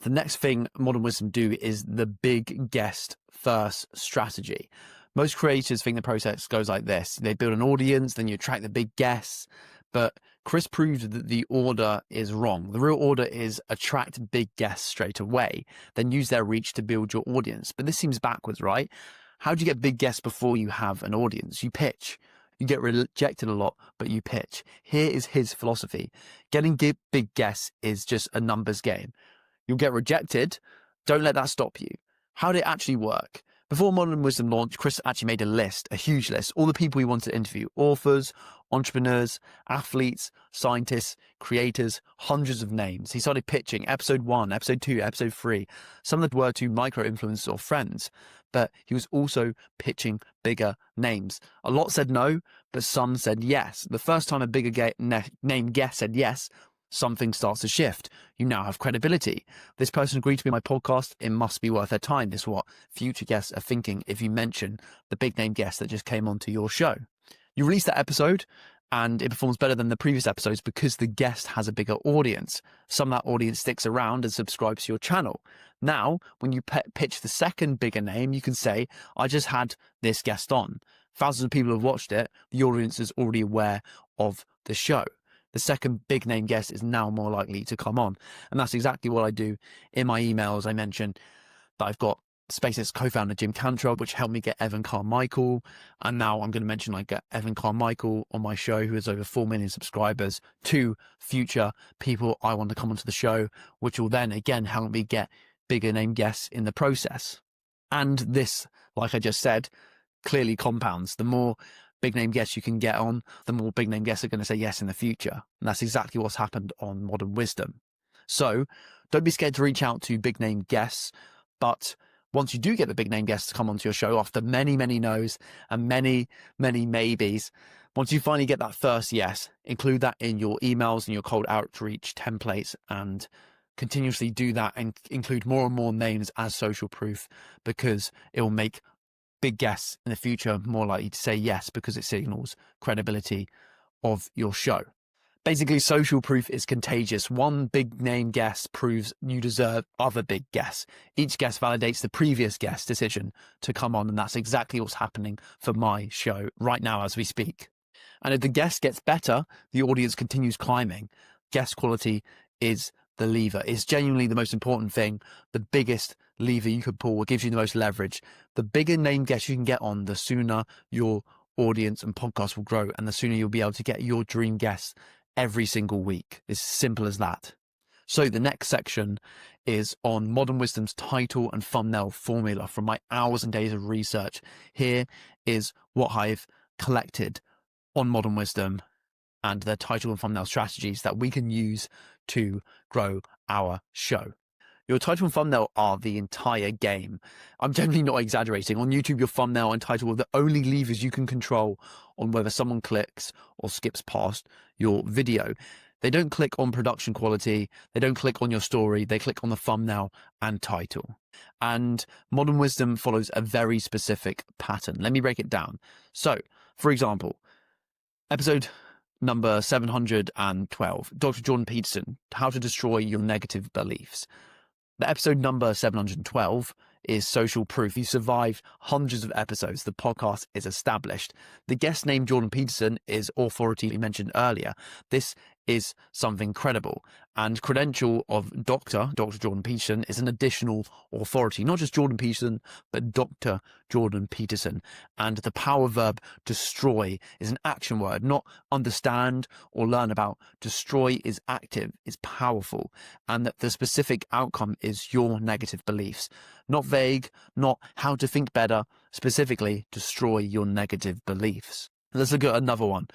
The next thing Modern Wisdom do is the big guest first strategy. Most creators think the process goes like this. They build an audience, then you attract the big guests. But Chris proved that the order is wrong. The real order is attract big guests straight away, then use their reach to build your audience. But this seems backwards, right? How do you get big guests before you have an audience? You pitch. You get rejected a lot, but you pitch. Here is his philosophy. Getting big guests is just a numbers game. You'll get rejected. Don't let that stop you. How did it actually work? Before Modern Wisdom launched, Chris actually made a list, a huge list, all the people he wanted to interview: authors, entrepreneurs, athletes, scientists, creators, hundreds of names. He started pitching episode 1, episode 2, episode 3. Some of them were to micro-influencers or friends, but he was also pitching bigger names. A lot said no, but some said yes. The first time a bigger name guest said yes, something starts to shift. You now have credibility. This person agreed to be on my podcast. It must be worth their time. This is what future guests are thinking if you mention the big name guest that just came onto your show. You release that episode and it performs better than the previous episodes because the guest has a bigger audience. Some of that audience sticks around and subscribes to your channel. Now, when you pitch the second bigger name, you can say, I just had this guest on. Thousands of people have watched it. The audience is already aware of the show. The second big name guest is now more likely to come on. And that's exactly what I do in my emails. I mentioned that I've got SpaceX co-founder Jim Cantrell, which helped me get Evan Carmichael. And now I'm going to mention like Evan Carmichael on my show, who has over 4 million subscribers, to future people I want to come onto the show, which will then again help me get bigger name guests in the process. And this, like I just said, clearly compounds. The more big name guests you can get on, the more big name guests are going to say yes in the future. And that's exactly what's happened on Modern Wisdom. So don't be scared to reach out to big name guests. But once you do get the big name guests to come onto your show, after many, many no's and many, many maybes, once you finally get that first yes, include that in your emails and your cold outreach templates, and continuously do that and include more and more names as social proof, because it will make big guests in the future more likely to say yes, because it signals credibility of your show. Basically, social proof is contagious. One big name guest proves you deserve other big guests. Each guest validates the previous guest's decision to come on, and that's exactly what's happening for my show right now as we speak. And if the guest gets better, the audience continues climbing. Guest quality is the lever. It's genuinely the most important thing, the biggest lever you could pull. It gives you the most leverage. The bigger name guest you can get on, the sooner your audience and podcast will grow, and the sooner you'll be able to get your dream guests every single week. It's simple as that. So the next section is on Modern Wisdom's title and thumbnail formula from my hours and days of research. Here is what I've collected on Modern Wisdom and their title and thumbnail strategies that we can use to grow our show. Your title and thumbnail are the entire game. I'm generally not exaggerating. On YouTube, your thumbnail and title are the only levers you can control on whether someone clicks or skips past your video. They don't click on production quality. They don't click on your story. They click on the thumbnail and title. And Modern Wisdom follows a very specific pattern. Let me break it down. So, for example, episode number 712, Dr. Jordan Peterson, How to Destroy Your Negative Beliefs. The episode number 712 is social proof. You survived hundreds of episodes. The podcast is established. The guest name Jordan Peterson is authority we mentioned earlier. This is something credible. And credential of Dr. Jordan Peterson is an additional authority. Not just Jordan Peterson, but Dr. Jordan Peterson. And the power verb destroy is an action word, not understand or learn about. Destroy is active, is powerful. And that the specific outcome is your negative beliefs. Not vague, not how to think better, specifically destroy your negative beliefs. Let's look at another one.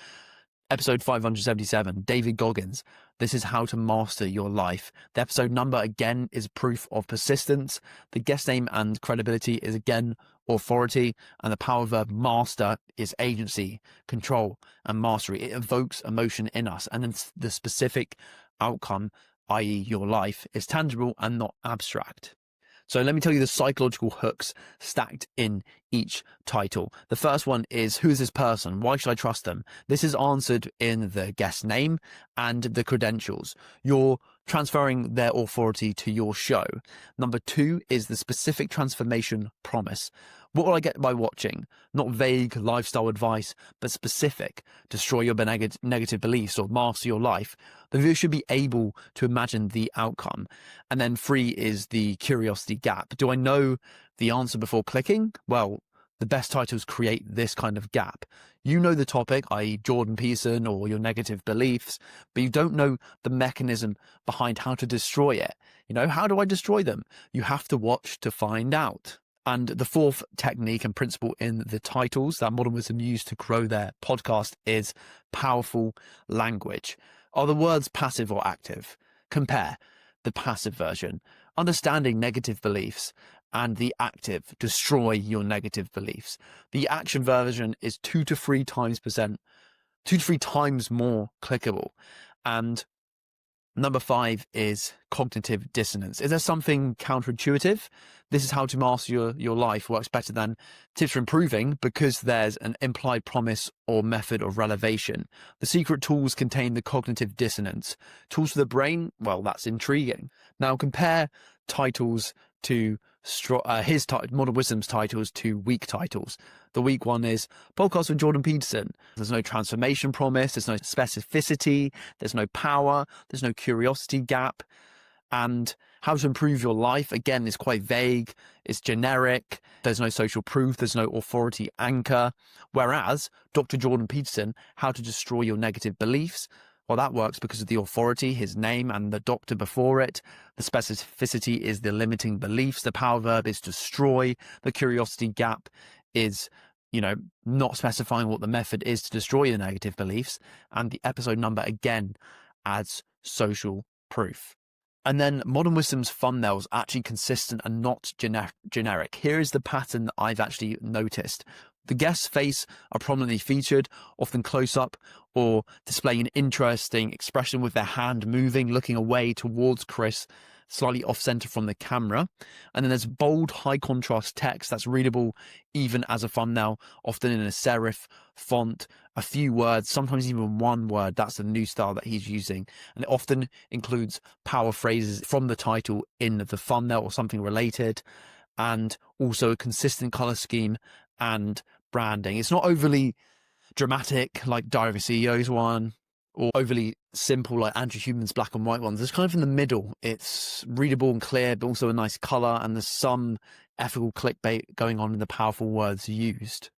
Episode 577, David Goggins. This is how to master your life. The episode number again is proof of persistence. The guest name and credibility is again authority, and the power verb master is agency, control, and mastery. It evokes emotion in us, and then the specific outcome, i.e. your life, is tangible and not abstract. So let me tell you the psychological hooks stacked in each title. The first one is, who is this person? Why should I trust them? This is answered in the guest name and the credentials. Your transferring their authority to your show. Number 2 is the specific transformation promise. What will I get by watching? Not vague lifestyle advice, but specific. Destroy your negative beliefs or master your life. The viewer should be able to imagine the outcome. And then 3 is the curiosity gap. Do I know the answer before clicking? Well, the best titles create this kind of gap. You know the topic, i.e. Jordan Peterson or your negative beliefs, but you don't know the mechanism behind how to destroy it. How do I destroy them? You have to watch to find out. And the 4th technique and principle in the titles that Modern Wisdom use to grow their podcast is powerful language. Are the words passive or active? Compare the passive version. Understanding negative beliefs, and the active, destroy your negative beliefs. The action version is 2 to 3 times more clickable. And number 5 is cognitive dissonance. Is there something counterintuitive? This is how to master your life works better than tips for improving because there's an implied promise or method of relevation. The secret tools contain the cognitive dissonance. Tools for the brain? Well, that's intriguing. Now compare titles to Modern Wisdom's titles to weak titles. The weak one is Podcast with Jordan Peterson. There's no transformation promise, there's no specificity, there's no power, there's no curiosity gap. And how to improve your life, again, is quite vague, it's generic, there's no social proof, there's no authority anchor. Whereas Dr. Jordan Peterson, how to destroy your negative beliefs, well, that works because of the authority, his name, and the doctor before it. The specificity is the limiting beliefs. The power verb is destroy. The curiosity gap is, not specifying what the method is to destroy your negative beliefs. And the episode number, again, adds social proof. And then Modern Wisdom's thumbnails are actually consistent and not generic. Here is the pattern that I've actually noticed. The guest's face are prominently featured, often close up, or displaying an interesting expression with their hand moving, looking away towards Chris, slightly off center from the camera. And then there's bold, high contrast text that's readable even as a thumbnail, often in a serif font, a few words, sometimes even one word. That's the new style that he's using. And it often includes power phrases from the title in the thumbnail or something related, and also a consistent color scheme and branding. It's not overly dramatic like Diary of a CEO's one, or overly simple like Andrew Huberman's black and white ones. It's kind of in the middle. It's readable and clear, but also a nice color, and there's some ethical clickbait going on in the powerful words used.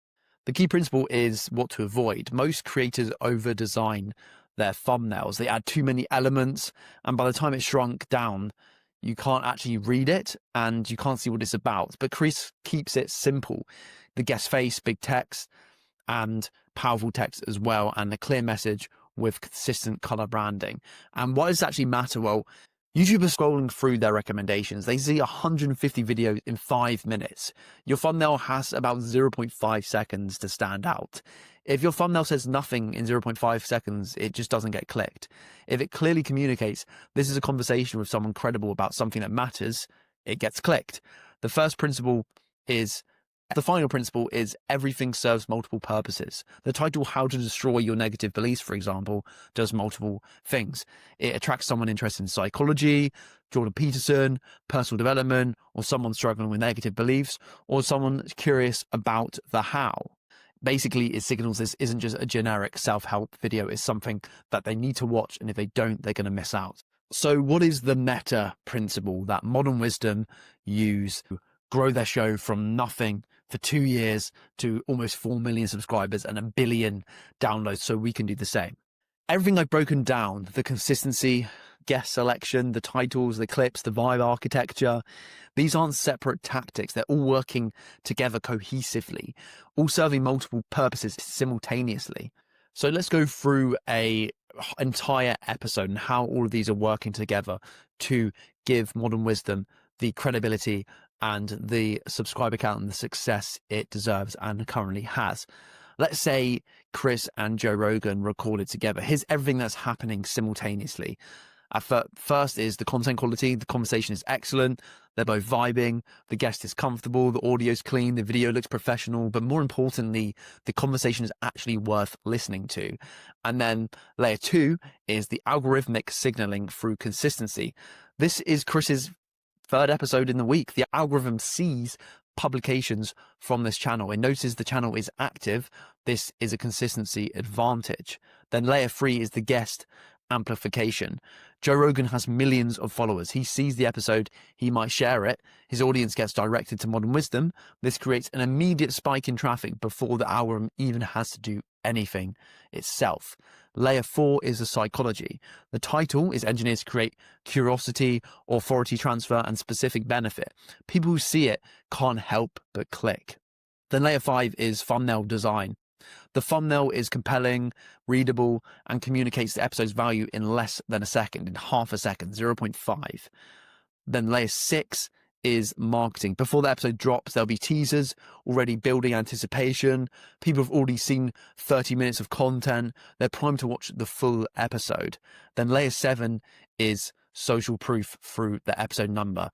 The key principle is what to avoid. Most creators over-design their thumbnails. They add too many elements, and by the time it's shrunk down, you can't actually read it and you can't see what it's about. But Chris keeps it simple. The guest face, big text, and powerful text as well, and a clear message with consistent color branding. And why does it actually matter? Well, YouTube is scrolling through their recommendations. They see 150 videos in 5 minutes. Your thumbnail has about 0.5 seconds to stand out. If your thumbnail says nothing in 0.5 seconds, it just doesn't get clicked. If it clearly communicates this is a conversation with someone credible about something that matters, it gets clicked. The final principle is everything serves multiple purposes. The title, How to Destroy Your Negative Beliefs, for example, does multiple things. It attracts someone interested in psychology, Jordan Peterson, personal development, or someone struggling with negative beliefs, or someone curious about the how. Basically, it signals this isn't just a generic self-help video. It's something that they need to watch, and if they don't, they're going to miss out. So what is the meta principle that Modern Wisdom use to grow their show from nothing for 2 years to almost 4 million subscribers and 1 billion downloads, so we can do the same? Everything I've broken down, the consistency, guest selection, the titles, the clips, the vibe architecture, these aren't separate tactics. They're all working together cohesively, all serving multiple purposes simultaneously. So let's go through an entire episode and how all of these are working together to give Modern Wisdom the credibility and the subscriber count and the success it deserves and currently has. Let's say Chris and Joe Rogan recorded together. Here's everything that's happening simultaneously. First is the content quality. The conversation is excellent. They're both vibing. The guest is comfortable. The audio's clean. The video looks professional. But more importantly, the conversation is actually worth listening to. And then layer 2 is the algorithmic signaling through consistency. This is Chris's third episode in the week. The algorithm sees publications from this channel. It notices the channel is active. This is a consistency advantage. Then layer 3 is the guest amplification. Joe Rogan has millions of followers. He sees the episode, he might share it. His audience gets directed to Modern Wisdom. This creates an immediate spike in traffic before the algorithm even has to do anything itself. Layer 4 is the psychology. The title is engineered to create curiosity, authority transfer, and specific benefit. People who see it can't help but click. Then layer 5 is thumbnail design. The thumbnail is compelling, readable, and communicates the episode's value in less than a second, in half a second, 0.5. Then layer 6 is marketing. Before the episode drops, there'll be teasers already building anticipation. People have already seen 30 minutes of content. They're primed to watch the full episode. Then layer 7 is social proof through the episode number.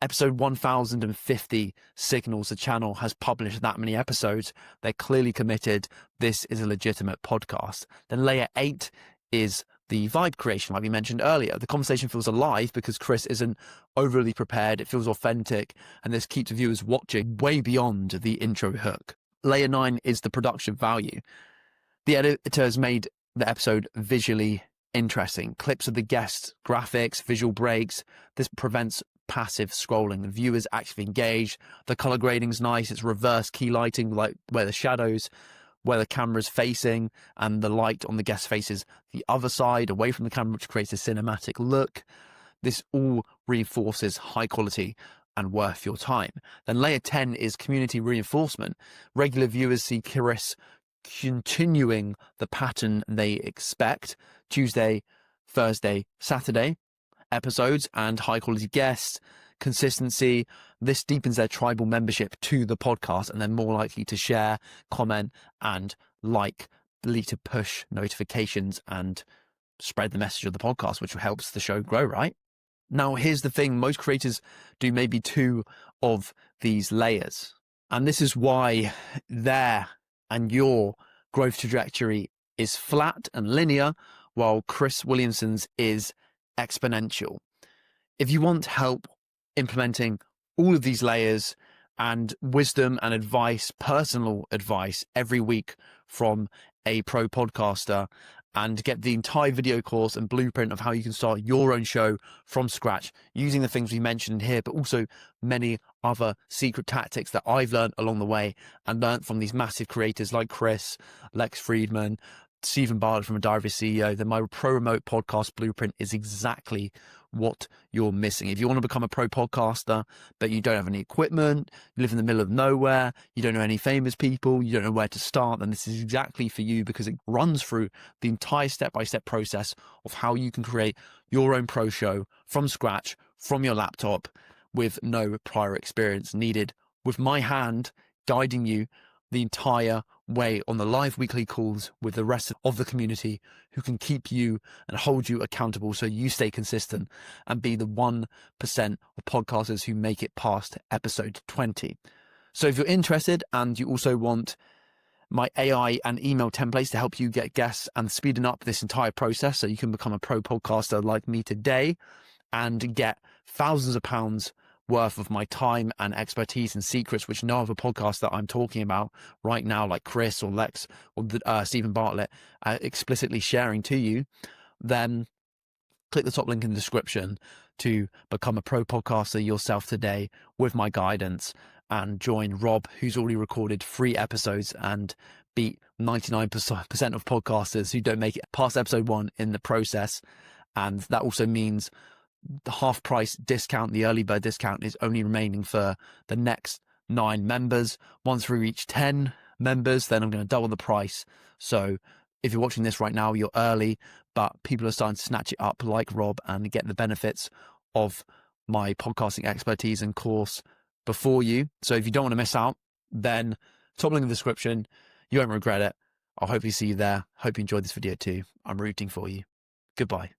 Episode 1050 signals the channel has published that many episodes. They're clearly committed. This is a legitimate podcast. Then layer 8 is the vibe creation, like we mentioned earlier. The conversation feels alive because Chris isn't overly prepared. It feels authentic, and this keeps viewers watching way beyond the intro hook. Layer 9 is the production value. The editor has made the episode visually interesting. Clips of the guests, graphics, visual breaks. This prevents passive scrolling. The viewers actually engaged. The color grading's nice. It's reverse key lighting, like where the shadows, where the camera's facing, and the light on the guest faces the other side, away from the camera, which creates a cinematic look. This all reinforces high quality and worth your time. Then layer 10 is community reinforcement. Regular viewers see Chris continuing the pattern they expect. Tuesday, Thursday, Saturday episodes and high quality guests, consistency. This deepens their tribal membership to the podcast, and they're more likely to share, comment, and lead to push notifications and spread the message of the podcast, which helps the show grow, right? Now, here's the thing. Most creators do maybe 2 of these layers. And this is why their and your growth trajectory is flat and linear, while Chris Williamson's is exponential. If you want help implementing all of these layers and wisdom and advice, personal advice every week from a pro podcaster, and get the entire video course and blueprint of how you can start your own show from scratch using the things we mentioned here, but also many other secret tactics that I've learned along the way and learned from these massive creators like Chris, Lex Friedman, Stephen Bartlett from A Diary of a CEO, then my Pro Remote Podcast Blueprint is exactly what you're missing. If you want to become a pro podcaster, but you don't have any equipment, you live in the middle of nowhere, you don't know any famous people, you don't know where to start, then this is exactly for you, because it runs through the entire step-by-step process of how you can create your own pro show from scratch, from your laptop, with no prior experience needed, with my hand guiding you the entire way on the live weekly calls with the rest of the community who can keep you and hold you accountable so you stay consistent and be the 1% of podcasters who make it past episode 20. So if you're interested and you also want my AI and email templates to help you get guests and speeding up this entire process so you can become a pro podcaster like me today and get thousands of pounds worth of my time and expertise and secrets, which no other podcast that I'm talking about right now, like Chris or Lex or Stephen Bartlett, explicitly sharing to you, then click the top link in the description to become a pro podcaster yourself today with my guidance, and join Rob, who's already recorded 3 episodes and beat 99% of podcasters who don't make it past episode 1 in the process. And that also means the half price discount, the early bird discount, is only remaining for the next 9 members. Once we reach 10 members, then I'm going to double the price. So if you're watching this right now, you're early, but people are starting to snatch it up like Rob and get the benefits of my podcasting expertise and course before you. So if you don't want to miss out, then top link in the description. You won't regret it. I'll hope you see you there. Hope you enjoyed this video too. I'm rooting for you. Goodbye.